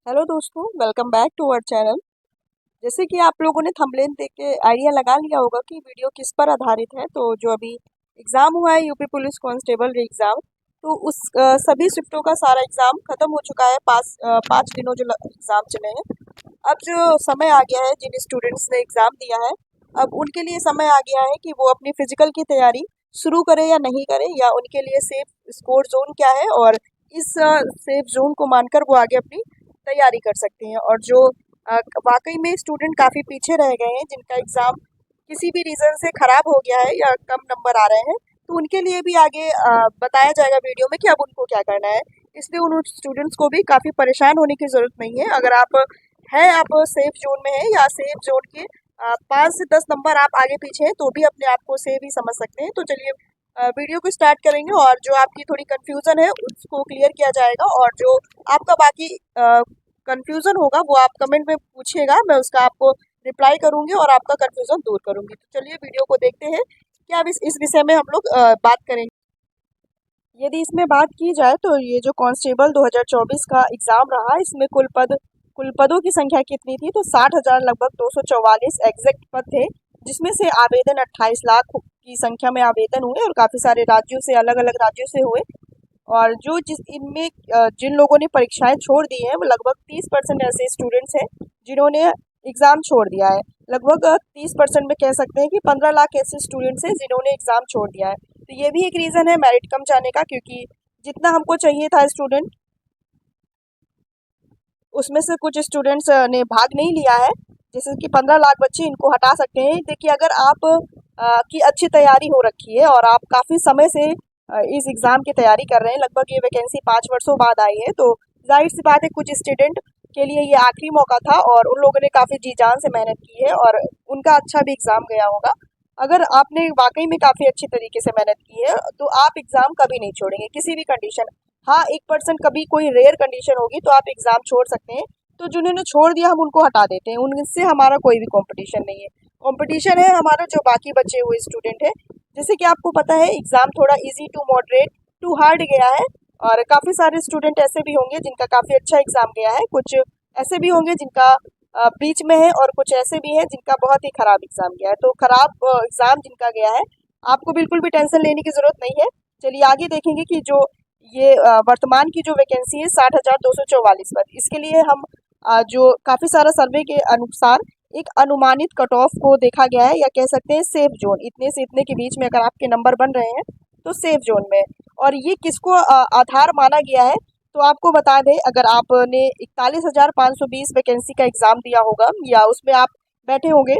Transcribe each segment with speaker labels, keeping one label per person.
Speaker 1: Hello दोस्तों, welcome back to our channel. जैसे कि आप लोगों ने थंबनेल देख के आइडिया लगा लिया होगा कि वीडियो किस पर आधारित है। तो जो अभी एग्ज़ाम हुआ है यूपी पुलिस कांस्टेबल एग्ज़ाम, तो उस सभी शिफ्टों का सारा एग्ज़ाम ख़त्म हो चुका है। 5 दिनों जो एग्ज़ाम चले हैं, अब जो समय आ गया है जिन स्टूडेंट्स ने एग्ज़ाम दिया है, अब उनके लिए समय आ गया है कि वो अपनी फ़िज़िकल की तैयारी शुरू करें या नहीं करें, या उनके लिए सेफ़ स्कोर ज़ोन क्या है और इस सेफ़ ज़ोन को मानकर वो आगे अपनी तैयारी कर सकते हैं। और जो वाकई में स्टूडेंट काफ़ी पीछे रह गए हैं, जिनका एग्ज़ाम किसी भी रीज़न से ख़राब हो गया है या कम नंबर आ रहे हैं, तो उनके लिए भी आगे बताया जाएगा वीडियो में कि अब उनको क्या करना है। इसलिए उन स्टूडेंट्स को भी काफ़ी परेशान होने की ज़रूरत नहीं है। अगर आप सेफ जोन में हैं या सेफ जोन के 5 से 10 नंबर आप आगे पीछे हैं, तो भी अपने आप को सेफ ही समझ सकते हैं। तो चलिए वीडियो को स्टार्ट करेंगे और जो आपकी थोड़ी कन्फ्यूज़न है उसको क्लियर किया जाएगा, और जो आपका बाकी कन्फ्यूज़न होगा वो आप कमेंट में पूछिएगा, मैं उसका आपको रिप्लाई करूँगी और आपका कन्फ्यूज़न दूर करूँगी। तो चलिए वीडियो को देखते हैं कि अब इस विषय में हम लोग बात करेंगे। यदि इसमें बात की जाए तो ये जो कांस्टेबल 2024 का एग्ज़ाम रहा, इसमें कुल पदों की संख्या कितनी थी? तो 60,000 लगभग 244 एग्जैक्ट पद थे, जिसमें से आवेदन 28 लाख की संख्या में आवेदन हुए और काफ़ी सारे राज्यों से, अलग अलग राज्यों से हुए। और जो जिस इनमें जिन लोगों ने परीक्षाएं छोड़ दी हैं, वो लगभग 30% ऐसे स्टूडेंट्स हैं जिन्होंने एग्ज़ाम छोड़ दिया है। लगभग 30% में कह सकते हैं कि 15 लाख ऐसे स्टूडेंट्स हैं जिन्होंने एग्ज़ाम छोड़ दिया है। तो ये भी एक रीज़न है मेरिट कम जाने का, क्योंकि जितना हमको चाहिए था स्टूडेंट, उसमें से कुछ स्टूडेंट्स ने भाग नहीं लिया है। जैसे कि 15 लाख बच्चे, इनको हटा सकते हैं। देखिए, अगर आप की अच्छी तैयारी हो रखी है और आप काफ़ी समय से इस एग्ज़ाम की तैयारी कर रहे हैं, लगभग ये वैकेंसी 5 वर्षों बाद आई है, तो जाहिर सी बात है कुछ स्टूडेंट के लिए ये आखिरी मौका था और उन लोगों ने काफ़ी जी जान से मेहनत की है और उनका अच्छा भी एग्ज़ाम गया होगा। अगर आपने वाकई में काफ़ी अच्छी तरीके से मेहनत की है, तो आप एग्ज़ाम कभी नहीं छोड़ेंगे किसी भी कंडीशन। हाँ, 1% कभी कोई रेयर कंडीशन होगी तो आप एग्ज़ाम छोड़ सकते हैं। तो जिन्होंने छोड़ दिया हम उनको हटा देते हैं, उनसे हमारा कोई भी कंपटीशन नहीं है। कंपटीशन है हमारा जो बाकी बचे हुए स्टूडेंट है। जैसे कि आपको पता है, एग्ज़ाम थोड़ा easy to moderate to hard गया है, और काफ़ी सारे स्टूडेंट ऐसे भी होंगे जिनका काफ़ी अच्छा एग्ज़ाम गया है, कुछ ऐसे भी होंगे जिनका बीच में है, और कुछ ऐसे भी हैं जिनका बहुत ही ख़राब एग्ज़ाम गया है। तो ख़राब एग्ज़ाम जिनका गया है, आपको बिल्कुल भी टेंशन लेने की ज़रूरत नहीं है। चलिए आगे देखेंगे कि जो ये वर्तमान की जो वैकेंसी है 60,244 पद, इसके लिए हम जो काफ़ी सारा सर्वे के अनुसार एक अनुमानित कट ऑफ को देखा गया है, या कह सकते हैं सेफ जोन। इतने से इतने के बीच में अगर आपके नंबर बन रहे हैं तो सेफ जोन में। और ये किसको आधार माना गया है? तो आपको बता दें, अगर आपने 41,520 वैकेंसी का एग्ज़ाम दिया होगा या उसमें आप बैठे होंगे,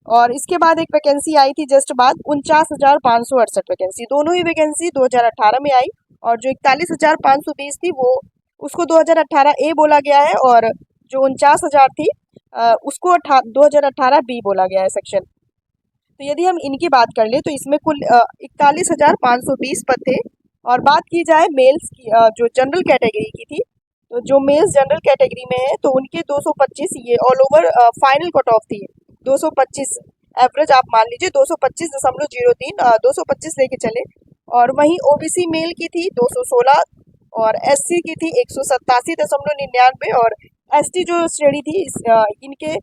Speaker 1: और इसके बाद एक वैकेंसी आई थी जस्ट बाद, 49,568 वैकेंसी, दोनों ही वैकेंसी 2018 में आई। और जो 41,520 थी वो, उसको 2018 ए बोला गया है, और जो 49,000 थी उसको 2018 बी बोला गया है सेक्शन। तो यदि हम इनकी बात कर ले तो इसमें कुल 41,520 पद थे। और बात की जाए मेल्स की, जो जनरल कैटेगरी की थी, तो जो मेल्स जनरल कैटेगरी में है तो उनके 225, ये all over final cut off थी 225। एवरेज आप मान लीजिए 225.03, 225 लेके चले। और वहीं ओबीसी मेल की थी 216, और एससी की थी 187.99, और एसटी जो श्रेणी थी इनके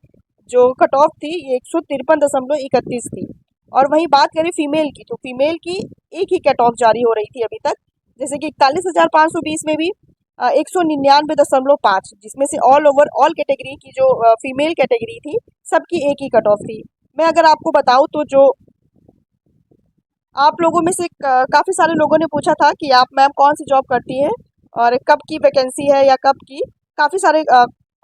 Speaker 1: जो कट ऑफ थी ये 153.31 थी। और वहीं बात करें फीमेल की, तो फीमेल की एक ही कट ऑफ जारी हो रही थी अभी तक। जैसे कि 41,520 में भी 199.5, जिसमें से ऑल ओवर ऑल कैटेगरी की जो फीमेल कैटेगरी थी, सबकी एक ही कट ऑफ थी। मैं अगर आपको बताऊं तो जो आप लोगों में से काफ़ी सारे लोगों ने पूछा था कि आप मैम कौन सी जॉब करती हैं और कब की वैकेंसी है या कब की, काफ़ी सारे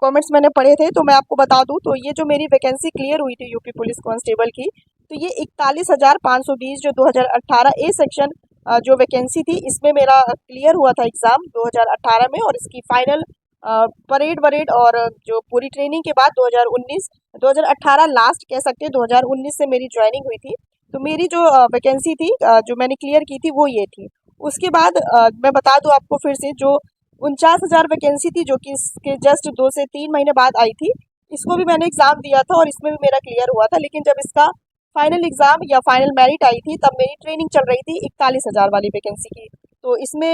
Speaker 1: कमेंट्स मैंने पढ़े थे। तो मैं आपको बता दूं, तो ये जो मेरी वैकेंसी क्लियर हुई थी यूपी पुलिस कांस्टेबल की, तो ये 41,520 जो 2018 ए सेक्शन जो वैकेंसी थी, इसमें मेरा क्लियर हुआ था एग्ज़ाम 2018 में। और इसकी फाइनल परेड वरेड और जो पूरी ट्रेनिंग के बाद 2018 लास्ट कह सकते हैं, 2019 से मेरी ज्वाइनिंग हुई थी। तो मेरी जो वैकेंसी थी जो मैंने क्लियर की थी वो ये थी। उसके बाद मैं बता दूं आपको फिर से, जो 49,000 वैकेंसी थी जो कि इसके जस्ट 2 से 3 महीने बाद आई थी, इसको भी मैंने एग्ज़ाम दिया था और इसमें भी मेरा क्लियर हुआ था। लेकिन जब इसका फाइनल एग्ज़ाम या फाइनल मेरिट आई थी, तब मेरी ट्रेनिंग चल रही थी 41,000 वाली वैकेंसी की। तो इसमें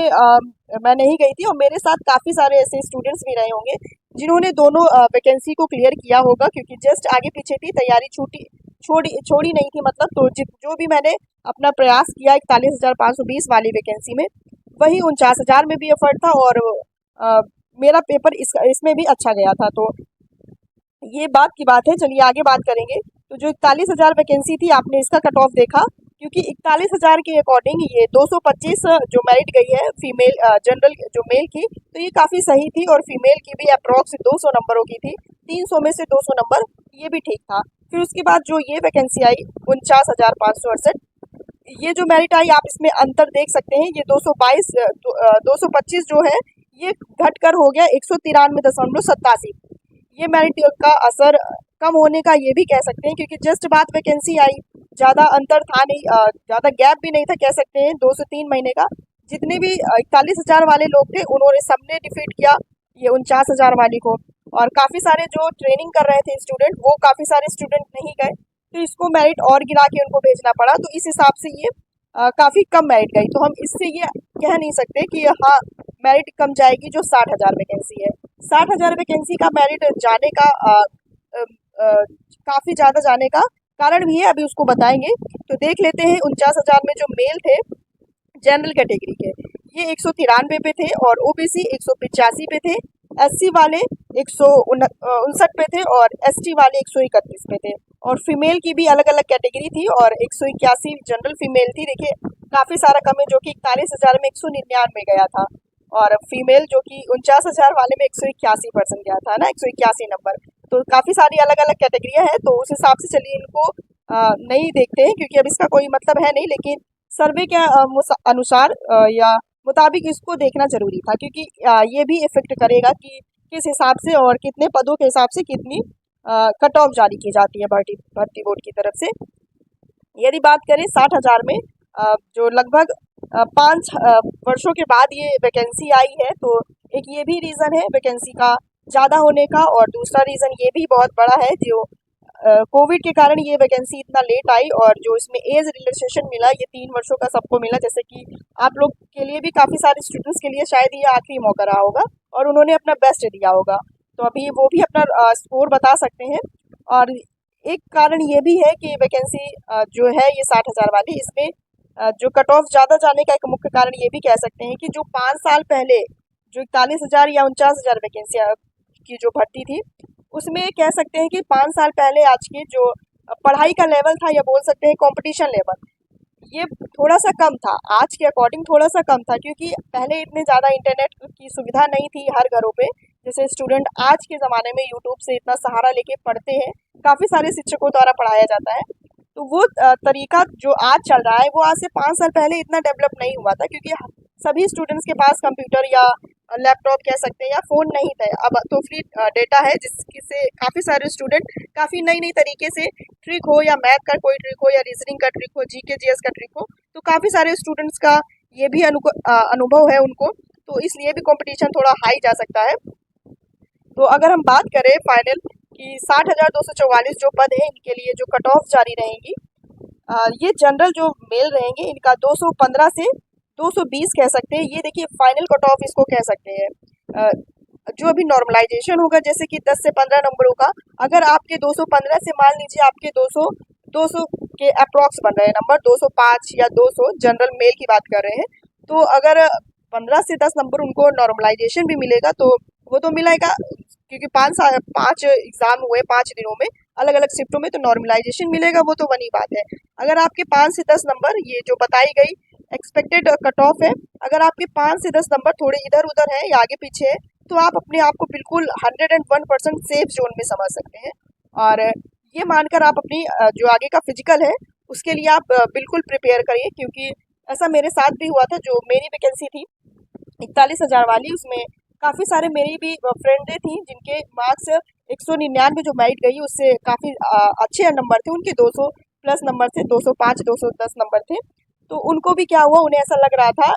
Speaker 1: मैं नहीं गई थी और मेरे साथ काफ़ी सारे ऐसे स्टूडेंट्स भी रहे होंगे जिन्होंने दोनों वैकेंसी को क्लियर किया होगा, क्योंकि जस्ट आगे पीछे थी, तैयारी छोड़ी छोड़ी नहीं थी मतलब। तो जो भी मैंने अपना प्रयास किया 41,520 वाली वैकेंसी में, वही 49,000 में भी एफर्ट था और अ, मेरा पेपर इसमें भी अच्छा गया था। तो ये बात की बात है। चलिए आगे बात करेंगे। तो जो 41,000 वैकेंसी थी, आपने इसका कट ऑफ देखा, क्योंकि 41,000 के अकॉर्डिंग ये 225 जो मेरिट गई है फीमेल जनरल जो मेल की, तो ये काफ़ी सही थी। और फीमेल की भी अप्रॉक्स 200 नंबरों की थी, 300 में से 200 नंबर, ये भी ठीक था। फिर उसके बाद जो ये वैकेंसी आई 49,568, ये जो मेरिट आई, आप इसमें अंतर देख सकते हैं। ये 225 जो है, ये घटकर हो गया 193.87। ये मेरिट का असर कम होने का ये भी कह सकते हैं, क्योंकि जस्ट बात वैकेंसी आई, ज़्यादा अंतर था नहीं, ज़्यादा गैप भी नहीं था कह सकते हैं, 2 से 3 महीने का। जितने भी 41,000 वाले लोग थे, उन्होंने सबने डिफीट किया ये 49,000 वाली को। और काफ़ी सारे जो ट्रेनिंग कर रहे थे स्टूडेंट, वो काफ़ी सारे स्टूडेंट नहीं गए, तो इसको मेरिट और गिरा के उनको भेजना पड़ा। तो इस हिसाब से ये काफ़ी कम मेरिट गई। तो हम इससे ये कह नहीं सकते कि हाँ मेरिट कम जाएगी जो 60,000 वैकेंसी है। 60,000 वैकेंसी का मेरिट जाने का काफ़ी ज़्यादा जाने का कारण भी है, अभी उसको बताएंगे। तो देख लेते हैं 49,000 में जो मेल थे जनरल कैटेगरी के, ये 193 पे थे और ओबीसी 185 पे थे, एससी वाले 159 पे थे और एसटी वाले 131 पे थे। और फीमेल की भी अलग अलग कैटेगरी थी और 181 जनरल फीमेल थी। देखिए काफ़ी सारा कम है, जो कि 41,000 में 199 गया था, और फीमेल जो कि 49,000 वाले में 181% गया था ना, 181 नंबर। तो काफ़ी सारी अलग अलग कैटेगरियाँ हैं, तो उस हिसाब से चलिए इनको नहीं देखते हैं, क्योंकि अब इसका कोई मतलब है नहीं। लेकिन सर्वे के अनुसार या मुताबिक इसको देखना ज़रूरी था, क्योंकि ये भी इफ़ेक्ट करेगा कि किस हिसाब से और कितने पदों के हिसाब से कितनी कट ऑफ जारी की जाती है भर्ती बोर्ड की तरफ से। यदि बात करें 60,000 में, जो लगभग 5 वर्षों के बाद ये वैकेंसी आई है, तो एक ये भी रीज़न है वैकेंसी का ज़्यादा होने का। और दूसरा रीज़न ये भी बहुत बड़ा है, जो कोविड के कारण ये वैकेंसी इतना लेट आई, और जो इसमें एज रिलैक्सेशन मिला, ये 3 वर्षों का सबको मिला। जैसे कि आप लोग के लिए भी, काफ़ी सारे स्टूडेंट्स के लिए शायद ये आखिरी मौका रहा होगा और उन्होंने अपना बेस्ट दिया होगा, तो अभी वो भी अपना स्कोर बता सकते हैं। और एक कारण ये भी है कि वैकेंसी जो है ये 60,000 वाली, इसमें जो कट ऑफ ज़्यादा जाने का एक मुख्य कारण ये भी कह सकते हैं कि जो 5 साल पहले जो 41,000 या 49,000 वैकेंसियाँ की जो भर्ती थी, उसमें कह सकते हैं कि 5 साल पहले आज के जो पढ़ाई का लेवल था, या बोल सकते हैं कंपटीशन लेवल, ये थोड़ा सा कम था, आज के अकॉर्डिंग थोड़ा सा कम था। क्योंकि पहले इतने ज़्यादा इंटरनेट की सुविधा नहीं थी हर घरों पे, जैसे स्टूडेंट आज के ज़माने में यूट्यूब से इतना सहारा लेके पढ़ते हैं, काफ़ी सारे शिक्षकों द्वारा पढ़ाया जाता है। तो वो तरीका जो आज चल रहा है, वो आज से 5 साल पहले इतना डेवलप नहीं हुआ था, क्योंकि सभी स्टूडेंट्स के पास कंप्यूटर या लैपटॉप कह सकते हैं, या फ़ोन नहीं थे। अब तो फ्री डेटा है, जिससे काफ़ी सारे स्टूडेंट काफ़ी नई नई तरीके से ट्रिक हो, या मैथ का कोई ट्रिक हो, या रीजनिंग का ट्रिक हो, जीके जीएस का ट्रिक हो, तो काफ़ी सारे स्टूडेंट्स का ये भी अनुभव है उनको, तो इसलिए भी कंपटीशन थोड़ा हाई जा सकता है। तो अगर हम बात करें फाइनल कि 60,244 जो पद है, इनके लिए जो कट ऑफ जारी रहेंगी, ये जनरल जो मेल रहेंगे, इनका 215 से 220 कह सकते हैं। ये देखिए फाइनल कट ऑफ इसको कह सकते हैं। जो अभी नॉर्मलाइजेशन होगा, जैसे कि 10 से 15 नंबरों का, अगर आपके 215 से, मान लीजिए आपके 200 के अप्रॉक्स बन रहे हैं नंबर, 205 या 200 जनरल मेल की बात कर रहे हैं, तो अगर 15 से 10 नंबर उनको नॉर्मलाइजेशन भी मिलेगा, तो वो तो मिलेगा, क्योंकि 5 एग्ज़ाम हुए 5 दिनों में, अलग अलग शिफ्टों में, तो नॉर्मलाइजेशन मिलेगा, वो तो बनी बात है। अगर आपके 5 से 10 नंबर, ये जो बताई गई एक्सपेक्टेड कट ऑफ है, अगर आपके 5 से 10 नंबर थोड़े इधर उधर हैं या आगे पीछे है, तो आप अपने आप को बिल्कुल 101% सेफ जोन में समझ सकते हैं। और ये मानकर आप अपनी जो आगे का फिजिकल है, उसके लिए आप बिल्कुल प्रिपेयर करिए, क्योंकि ऐसा मेरे साथ भी हुआ था। जो मेरी वैकेंसी थी 41,000 वाली, उसमें काफ़ी सारे मेरी भी फ्रेंडें थी, जिनके मार्क्स 199 जो मेरिट गई, उससे काफ़ी अच्छे नंबर थे उनके, 200 प्लस नंबर थे, 205 210 नंबर थे। तो उनको भी क्या हुआ, उन्हें ऐसा लग रहा था,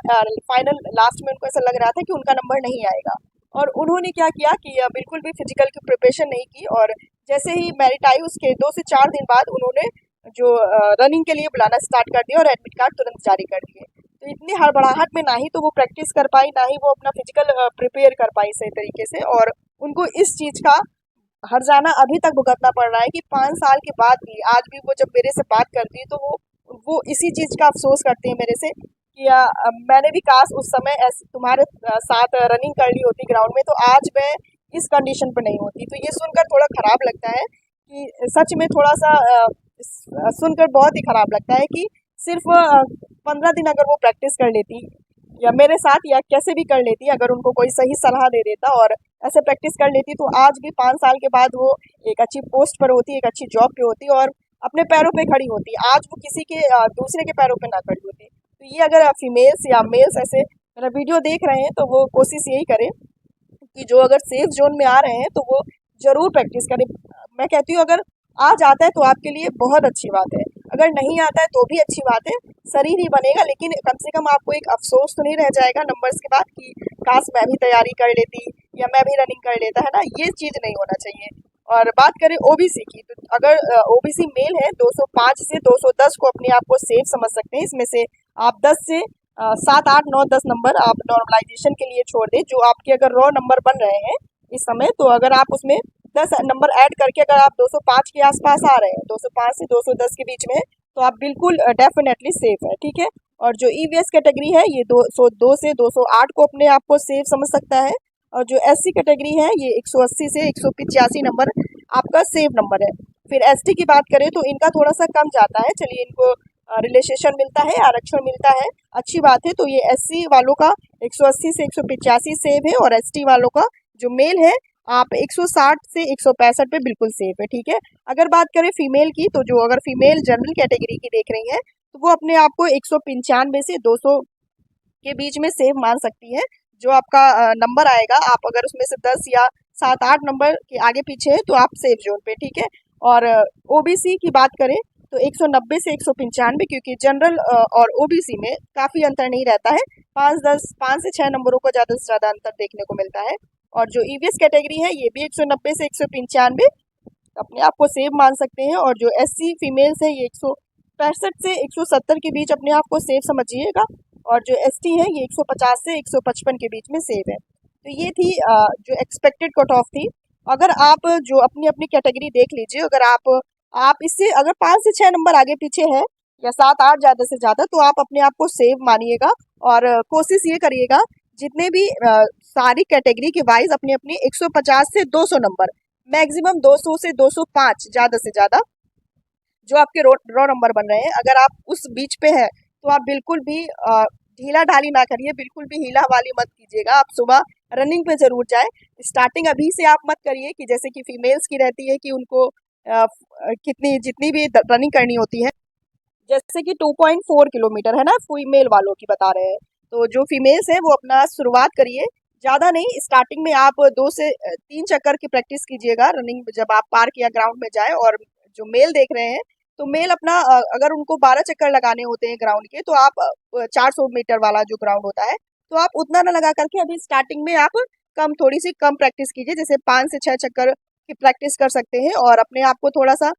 Speaker 1: फाइनल लास्ट में उनको ऐसा लग रहा था कि उनका नंबर नहीं आएगा, और उन्होंने क्या किया कि बिल्कुल भी फिजिकल की प्रिपरेशन नहीं की, और जैसे ही मेरिट आई, उसके 2 से 4 दिन बाद उन्होंने जो रनिंग के लिए बुलाना स्टार्ट कर दिया, और एडमिट कार्ड तुरंत जारी कर दिए। तो इतनी हड़बड़ाहट में ना ही तो वो प्रैक्टिस कर पाई, ना ही वो अपना फिजिकल प्रिपेयर कर पाई सही तरीके से, और उनको इस चीज़ का हर्जाना अभी तक भुगतना पड़ रहा है कि 5 साल के बाद भी आज भी वो जब मेरे से बात करती है तो वो इसी चीज़ का अफसोस करती है मेरे से कि मैंने भी काश उस समय ऐसे तुम्हारे साथ रनिंग कर ली होती ग्राउंड में, तो आज मैं इस कंडीशन पे नहीं होती। तो ये सुनकर थोड़ा खराब लगता है कि सच में थोड़ा सा सुनकर बहुत ही खराब लगता है कि सिर्फ 15 दिन अगर वो प्रैक्टिस कर लेती या मेरे साथ या कैसे भी कर लेती, अगर उनको कोई सही सलाह दे देता और ऐसे प्रैक्टिस कर लेती, तो आज भी 5 साल के बाद वो एक अच्छी पोस्ट पर होती, एक अच्छी जॉब पे होती और अपने पैरों पे खड़ी होती। आज वो किसी के दूसरे के पैरों पे ना खड़ी होती। तो ये अगर फीमेल्स या मेल्स ऐसे मेरा वीडियो देख रहे हैं तो वो कोशिश यही करें कि जो अगर सेफ जोन में आ रहे हैं तो वो ज़रूर प्रैक्टिस करें। मैं कहती हूँ अगर आ जाता है तो आपके लिए बहुत अच्छी बात है, अगर नहीं आता है तो भी अच्छी बात है, शरीर ही बनेगा, लेकिन कम से कम आपको एक अफसोस तो नहीं रह जाएगा नंबर्स के बाद कि काश मैं भी तैयारी कर लेती या मैं भी रनिंग कर लेता, है ना? ये चीज़ नहीं होना चाहिए। और बात करें ओबीसी की, तो अगर ओबीसी मेल है 205 से 210 को अपने आप को सेफ समझ सकते हैं। इसमें से आप 10 से 7, 8, 9, 10 नंबर आप नॉर्मलाइजेशन के लिए छोड़ दें, जो आपके अगर रॉ नंबर बन रहे हैं इस समय, तो अगर आप उसमें 10 नंबर ऐड करके अगर आप 205 के आसपास आ रहे हैं, 205 से 210 के बीच में है, तो आप बिल्कुल डेफिनेटली सेफ है, ठीक है। और जो ईवीएस कैटेगरी है ये 202 से 208 को अपने आप को सेफ समझ सकता है, और जो एससी कैटेगरी है ये 180 से 185 नंबर आपका सेफ नंबर है। फिर एसटी की बात करें तो इनका थोड़ा सा कम जाता है, चलिए इनको रिलैक्सेशन मिलता है, आरक्षण मिलता है, अच्छी बात है। तो ये एससी वालों का 180 से 185 सेफ है, और एसटी वालों का जो मेल है आप 160 से 165 पे बिल्कुल सेफ है, ठीक है। अगर बात करें फीमेल की, तो जो अगर फीमेल जनरल कैटेगरी की देख रही है तो वो अपने आप को 195 से 200 के बीच में सेव मान सकती है। जो आपका नंबर आएगा, आप अगर उसमें से 10 या 7-8 नंबर के आगे पीछे है तो आप सेफ जोन पे, ठीक है। और ओबीसी की बात करें तो 190 से 195, क्योंकि जनरल और ओबीसी में काफ़ी अंतर नहीं रहता है, 5 से 6 नंबरों का ज़्यादा से ज़्यादा अंतर देखने को मिलता है। और जो ईवीएस कैटेगरी है ये भी 190 से 195 अपने आप को सेव मान सकते हैं, और जो एससी फीमेल्स है ये 165 से 170 के बीच अपने आप को सेव समझिएगा, और जो एसटी है ये 150 से 155 के बीच में सेव है। तो ये थी जो एक्सपेक्टेड कट ऑफ थी। अगर आप जो अपनी अपनी कैटेगरी देख लीजिए, अगर आप इससे अगर 5 से 6 नंबर आगे पीछे है या 7-8 ज़्यादा से ज़्यादा, तो आप अपने आप को सेव मानिएगा, और कोशिश ये करिएगा जितने भी सारी कैटेगरी के वाइज अपनी अपनी 150 से 200 नंबर, मैक्सिमम 200 से 205 ज़्यादा से ज़्यादा जो आपके रॉ नंबर बन रहे हैं, अगर आप उस बीच पे है तो आप बिल्कुल भी ढीला ढाली ना करिए, बिल्कुल भी हीला वाली मत कीजिएगा। आप सुबह रनिंग पे ज़रूर जाएं। स्टार्टिंग अभी से आप मत करिए कि जैसे कि फीमेल्स की रहती है कि उनको कितनी जितनी भी रनिंग करनी होती है, जैसे कि 2.4 किलोमीटर है ना, फीमेल वालों की बता रहे हैं। तो जो फीमेल्स है वो अपना शुरुआत करिए, ज़्यादा नहीं, स्टार्टिंग में आप 2 से 3 चक्कर की प्रैक्टिस कीजिएगा रनिंग, जब आप पार्क या ग्राउंड में जाए। और जो मेल देख रहे हैं तो मेल अपना अगर उनको 12 चक्कर लगाने होते हैं ग्राउंड के, तो आप 400 मीटर वाला जो ग्राउंड होता है तो आप उतना ना लगा करके अभी स्टार्टिंग में आप थोड़ी सी कम प्रैक्टिस कीजिए, जैसे 5 से 6 चक्कर की प्रैक्टिस कर सकते हैं। और अपने आप को थोड़ा सा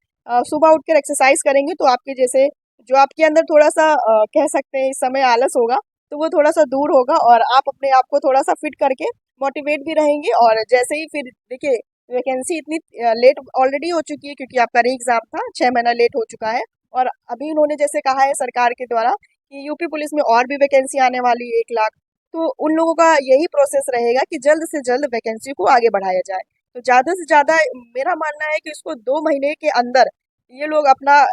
Speaker 1: सुबह उठकर एक्सरसाइज करेंगे तो आपके जैसे जो आपके अंदर थोड़ा सा कह सकते हैं इस समय आलस होगा, तो वो थोड़ा सा दूर होगा, और आप अपने आप को थोड़ा सा फिट करके मोटिवेट भी रहेंगे। और जैसे ही फिर देखिए वैकेंसी इतनी लेट ऑलरेडी हो चुकी है, क्योंकि आपका री एग्ज़ाम था 6 महीना लेट हो चुका है, और अभी उन्होंने जैसे कहा है सरकार के द्वारा कि यूपी पुलिस में और भी वैकेंसी आने वाली है 1 लाख, तो उन लोगों का यही प्रोसेस रहेगा कि जल्द से जल्द वैकेंसी को आगे बढ़ाया जाए। तो ज़्यादा से ज़्यादा मेरा मानना है कि इसको 2 महीने के अंदर ये लोग अपना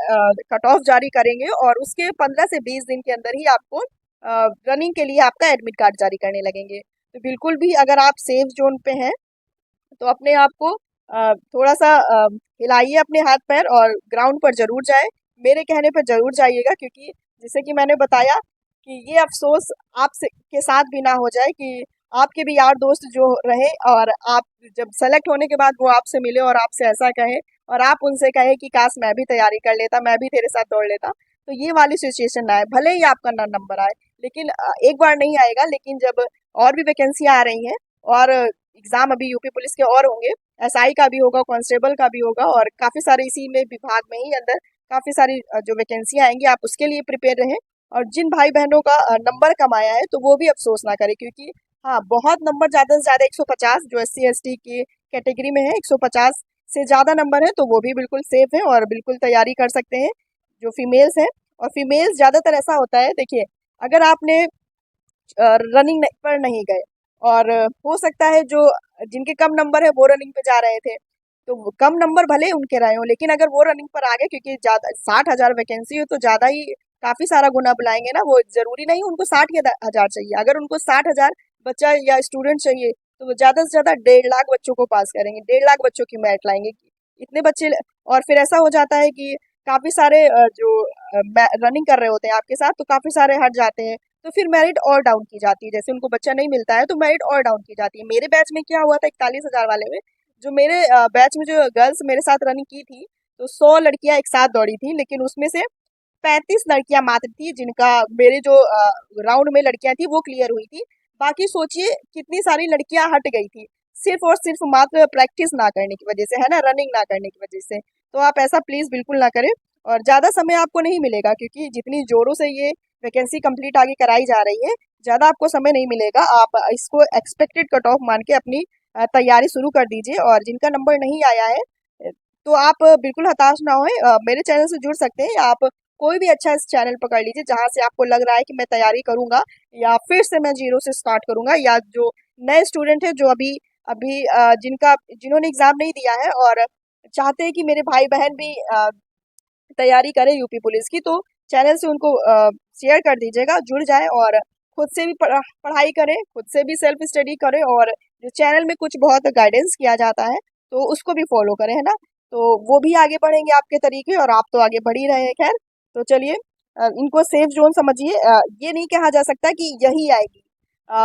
Speaker 1: कट ऑफ जारी करेंगे, और उसके 15 से 20 दिन के अंदर ही आपको रनिंग के लिए आपका एडमिट कार्ड जारी करने लगेंगे। तो बिल्कुल भी अगर आप सेफ जोन पे हैं तो अपने आप को थोड़ा सा हिलाइए अपने हाथ पैर, और ग्राउंड पर ज़रूर जाए, मेरे कहने पर ज़रूर जाइएगा, क्योंकि जैसे कि मैंने बताया कि ये अफसोस आपसे के साथ भी ना हो जाए कि आपके भी यार दोस्त जो रहे और आप जब सेलेक्ट होने के बाद वो आपसे मिले और आपसे ऐसा कहे, और आप उनसे कहे कि काश मैं भी तैयारी कर लेता, मैं भी तेरे साथ दौड़ लेता। तो ये वाली सिचुएशन ना आए, भले ही आपका ना नंबर आए, लेकिन एक बार नहीं आएगा, लेकिन जब और भी वैकेंसियाँ आ रही हैं, और एग्ज़ाम अभी यूपी पुलिस के और होंगे, एसआई का भी होगा, कांस्टेबल का भी होगा, और काफ़ी सारे इसी में विभाग में ही अंदर काफ़ी सारी जो वैकेंसियाँ आएंगी, आप उसके लिए प्रिपेयर रहें। और जिन भाई बहनों का नंबर कम आया है तो वो भी अफसोस ना करे, क्योंकि हाँ, बहुत नंबर ज़्यादा से ज़्यादा 150 जो SC ST की कैटेगरी में है, 150 से ज़्यादा नंबर है तो वो भी बिल्कुल सेफ है और बिल्कुल तैयारी कर सकते हैं जो फीमेल्स हैं। और फीमेल्स ज़्यादातर ऐसा होता है, देखिए, अगर आपने रनिंग पर नहीं गए और हो सकता है जो जिनके कम नंबर है वो रनिंग पे जा रहे थे, तो वो कम नंबर भले उनके रहे हों, लेकिन अगर वो रनिंग पर आ गए, क्योंकि ज़्यादा 60,000 वैकेंसी है तो ज़्यादा ही काफ़ी सारा गुना बुलाएंगे ना, वो ज़रूरी नहीं उनको 60,000 चाहिए। अगर उनको 60,000 बच्चा या स्टूडेंट चाहिए तो वो ज़्यादा से ज़्यादा 1.5 लाख बच्चों को पास करेंगे, 1.5 लाख बच्चों की मैरिट लाएंगे, इतने बच्चे। और फिर ऐसा हो जाता है कि काफ़ी सारे जो रनिंग कर रहे होते हैं आपके साथ, तो काफ़ी सारे हट जाते हैं, तो फिर मेरिट और डाउन की जाती है। जैसे उनको बच्चा नहीं मिलता है तो मेरिट और डाउन की जाती है। मेरे बैच में क्या हुआ था 41,000 वाले में, जो मेरे बैच में जो गर्ल्स मेरे साथ रनिंग की थी, तो 100 लड़कियां एक साथ दौड़ी थी, लेकिन उसमें से 35 लड़कियां मात्र थी जिनका मेरे जो राउंड में लड़कियां थी वो क्लियर हुई थी। बाकी सोचिए कितनी सारी लड़कियां हट गई थी, सिर्फ और सिर्फ मात्र प्रैक्टिस ना करने की वजह से, है ना, रनिंग ना करने की वजह से। तो आप ऐसा प्लीज बिल्कुल ना करें। और ज़्यादा समय आपको नहीं मिलेगा, क्योंकि जितनी जोरों से ये वैकेंसी कंप्लीट आगे कराई जा रही है, ज़्यादा आपको समय नहीं मिलेगा। आप इसको एक्सपेक्टेड कट ऑफ मान के अपनी तैयारी शुरू कर दीजिए। और जिनका नंबर नहीं आया है तो आप बिल्कुल हताश ना होए, मेरे चैनल से जुड़ सकते हैं। आप कोई भी अच्छा इस चैनल पकड़ लीजिए जहाँ से आपको लग रहा है कि मैं तैयारी करूंगा या फिर से मैं जीरो से स्टार्ट करूंगा, या जो नए स्टूडेंट है जो अभी अभी जिन्होंने एग्जाम नहीं दिया है और चाहते हैं कि मेरे भाई बहन भी तैयारी करें यूपी पुलिस की, तो चैनल से उनको शेयर कर दीजिएगा, जुड़ जाए और खुद से भी पढ़ाई करें, खुद से भी सेल्फ स्टडी करें, और जो चैनल में कुछ बहुत गाइडेंस किया जाता है तो उसको भी फॉलो करें, है ना। तो वो भी आगे बढ़ेंगे आपके तरीके और आप तो आगे बढ़ ही रहे हैं। खैर, तो चलिए, इनको सेफ जोन समझिए। ये नहीं कहा जा सकता कि यही आएगी।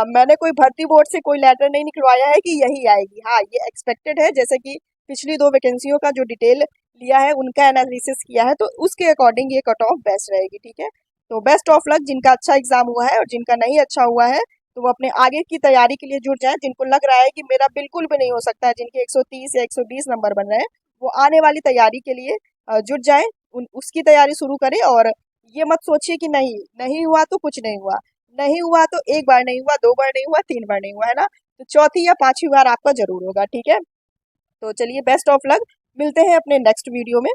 Speaker 1: मैंने कोई भर्ती बोर्ड से कोई लेटर नहीं निकलवाया है कि यही आएगी। हाँ, ये एक्सपेक्टेड है, जैसे कि पिछली 2 वैकेंसियों का जो डिटेल लिया है उनका एनालिसिस किया है, तो उसके अकॉर्डिंग ये कट ऑफ बेस्ट रहेगी, ठीक है। तो बेस्ट ऑफ लक जिनका अच्छा एग्जाम हुआ है, और जिनका नहीं अच्छा हुआ है तो वो अपने आगे की तैयारी के लिए जुट जाए। जिनको लग रहा है कि मेरा बिल्कुल भी नहीं हो सकता है, जिनके 130 या 120 नंबर बन रहे हैं, वो आने वाली तैयारी के लिए जुट जाए, उसकी तैयारी शुरू करें। और ये मत सोचिए कि नहीं नहीं हुआ तो कुछ नहीं हुआ, नहीं हुआ तो एक बार नहीं हुआ, 2 बार नहीं हुआ, 3 बार नहीं हुआ, है ना, तो चौथी या पांचवी बार आपका जरूर होगा, ठीक है। तो चलिए, बेस्ट ऑफ लक, मिलते हैं अपने नेक्स्ट वीडियो में।